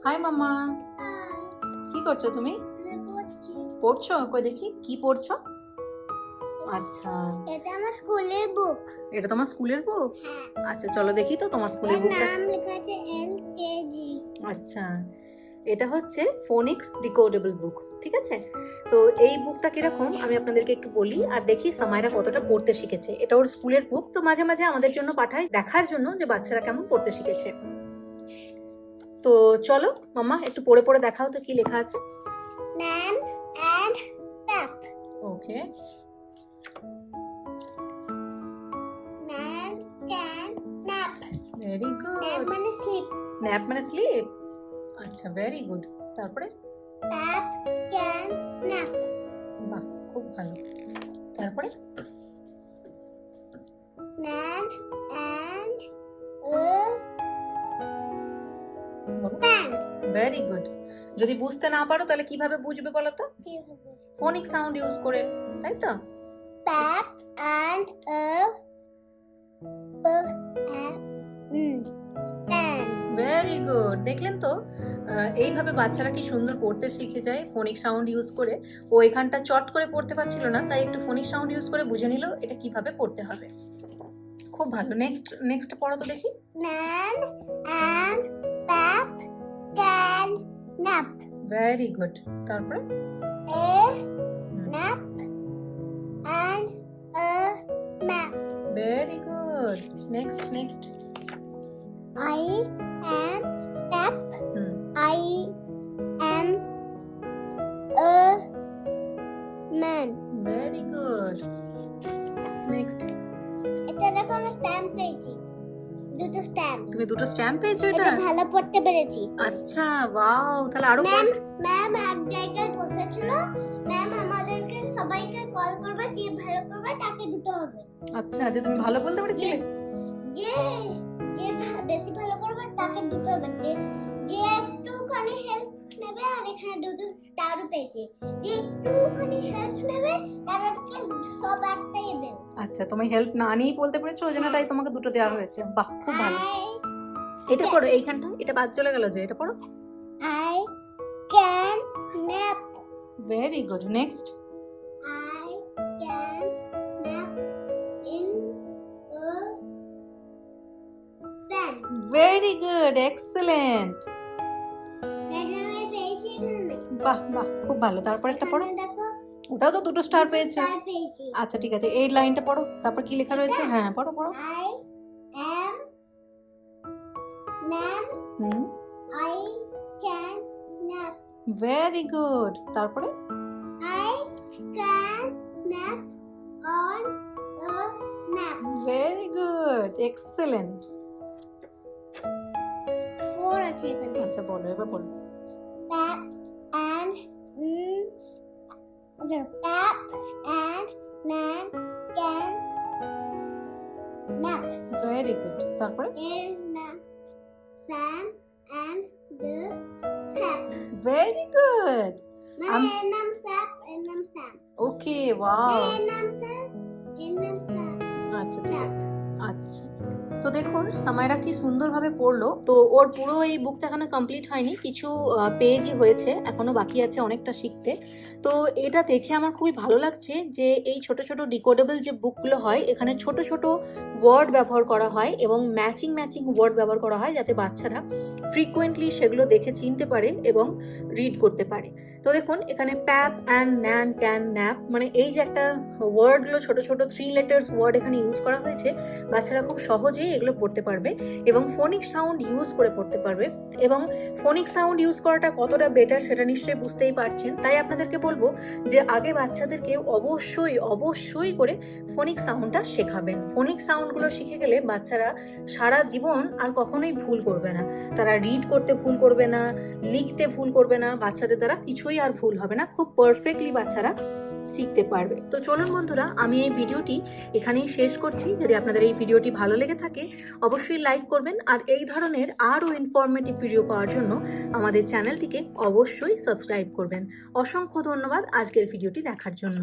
High মামা, কি করছো তুমি? পড়ছো? কই দেখি কি পড়ছো। আচ্ছা, এটা আমার স্কুলের বুক। এটা তোমার স্কুলের বুক? আচ্ছা চলো দেখি তো তোমার স্কুলের বুকটা। নাম লেখা আছে এলকেজি। আচ্ছা, এটা হচ্ছে ফোনিক্স ডিকোডেবল বুক, ঠিক আছে? তো এই বুকটা কিরকম আমি আপনাদেরকে একটু বলি আর দেখি সামাইরা কতটা পড়তে শিখেছে। এটা ওর স্কুলের বুক, তো মাঝে মাঝে আমাদের জন্য পাঠায় দেখার জন্য যে বাচ্চারা কেমন পড়তে শিখেছে। তো চলো মামা একটু পড়ে পড়ে দেখাও তো কি লেখা আছে। Nan and tap. Okay, Nan can nap. Very good. Nap মানে sleep. ন্যাপ মানে স্লিপ। আচ্ছা, ভেরি গুড। তারপরে? Tap can nap. বাহ, খুব ভালো। তারপরে? Nan and a pen. Very good. যদি বুঝতে না পারো তাহলে কিভাবে বুঝবে বলো তো? ফোনিক সাউন্ড ইউজ করে, তাই তো? Tap and a pen. Very good. দেখলেন তো এইভাবে বাচ্চারা কি সুন্দর পড়তে শিখে যায় ফোনিক সাউন্ড ইউজ করে। ও এখানটা চট করে পড়তে পারছিল না, তাই একটু ফোনিক সাউন্ড ইউজ করে বুঝে নিল এটা কিভাবে পড়তে হবে। খুব ভালো। নেক্সট পড়ো তো দেখি। Nan and tap can nap. Very good. তারপরে? A nap and a map. Very good. Next. I am tap. I am a man. Very good. Next. এটা দেখো আমি স্ট্যাম্প পেয়েছি, দুটো স্ট্যাম্প। তুমি দুটো স্ট্যাম্প পেয়েছো এটা? এটা ভালো পড়তে পেরেছি। আচ্ছা, ওয়াও, তাহলে আরো ম্যাম এক জায়গায় বসেছিল। ম্যাম আমাদেরকে সবাইকে কল করবে, যে ভালো করবে তাকে দুটো হবে। আচ্ছা, যে তুমি ভালো বলতে পেরেছিলে? যে যে বেশি ভালো করবে তাকে দুটো হবে। যে একটুখানি হেল্প নেবে, আর এখানে দুটো স্টার পেয়েছে। যে একটুখানি হেল্প নেবে তাদেরকে সব একটাই দেবে। আচ্ছা, তুমি হেল্প না নিয়েই বলতে পেরেছো, ওই জন্য তাই তোমাকে দুটো দেওয়া হয়েছে। বাহ, খুব ভালো। এটা পড়ো, এইখানটা এটা বাদ চলে গেল যে, এটা পড়ো। I can nap. Very good. Next. I can nap in a pen. Very good, excellent. আমি পেয়েছি এখানে। বাহ, খুব ভালো। তারপর একটা পড়ো। এখানে দেখো, ওটাও তো দুটো স্টার পেয়েছে। স্টার পেয়েছি। আচ্ছা ঠিক আছে, এই লাইনটা পড়ো, তারপর কি লেখা রয়েছে? হ্যাঁ, পড়ো। I am nan. I can nap. Very good. তারপরে? I can nap on a nap. Very good, excellent. 4 আছে এখানে। আচ্ছা বলো, এবার বলো। Tap and tap and nan can nap. Very good. তারপরে? Sam and the sap. Very good. মানে এর নাম স্যাপ, এর নাম স্যাম। ওকে, ওয়াও। এর নাম স্যাপ, এর নাম স্যাপ। আচ্ছা ঠিক আছে। আচ্ছা, তো দেখুন সামাইরা কি সুন্দরভাবে পড়লো। তো ওর পুরো এই বুকটা এখনো কমপ্লিট হয়নি, কিছু পেজই হয়েছে, এখনো বাকি আছে অনেকটা শিখতে। তো এটা দেখে আমার খুবই ভালো লাগছে যে এই ছোট ছোট ডিকোডেবল যে বুকগুলো হয়, এখানে ছোট ছোট ওয়ার্ড ব্যবহার করা হয় এবং ম্যাচিং ওয়ার্ড ব্যবহার করা হয়, যাতে বাচ্চারা ফ্রিকোয়েন্টলি সেগুলো দেখে চিনতে পারে এবং রিড করতে পারে। তো দেখুন এখানে প্যাপ অ্যান্ড ন্যান ক্যান ন্যাপ, মানে এই যে একটা ওয়ার্ডগুলো ছোট 3 লেটার্স ওয়ার্ড এখানে ইউজ করা হয়েছে, বাচ্চারা খুব সহজেই এগুলো পড়তে পারবে এবং ফোনিক সাউন্ড ইউজ করে পড়তে পারবে। এবং ফোনিক সাউন্ড ইউজ করাটা কতটা বেটার সেটা নিশ্চয়ই বুঝতেই পারছেন। তাই আপনাদেরকে বলবো যে আগে বাচ্চাদেরকে অবশ্যই করে ফোনিক সাউন্ডটা শেখাবেন। ফোনিক সাউন্ডগুলো শিখে গেলে বাচ্চারা সারা জীবন আর কখনোই ভুল করবে না। তারা রিড করতে ভুল করবে না, লিখতে ভুল করবে না, বাচ্চাদের দ্বারা কিছুই আর ভুল হবে না, খুব পারফেক্টলি বাচ্চারা শিখতে পারবে। তো চলুন বন্ধুরা, আমি এই ভিডিওটি এখানেই শেষ করছি। যদি আপনাদের এই ভিডিওটি ভালো লেগে থাকে অবশ্যই লাইক করবেন, আর এই ধরনের আরও ইনফরমেটিভ ভিডিও পাওয়ার জন্য আমাদের চ্যানেলটিকে অবশ্যই সাবস্ক্রাইব করবেন। অসংখ্য ধন্যবাদ আজকের ভিডিওটি দেখার জন্য।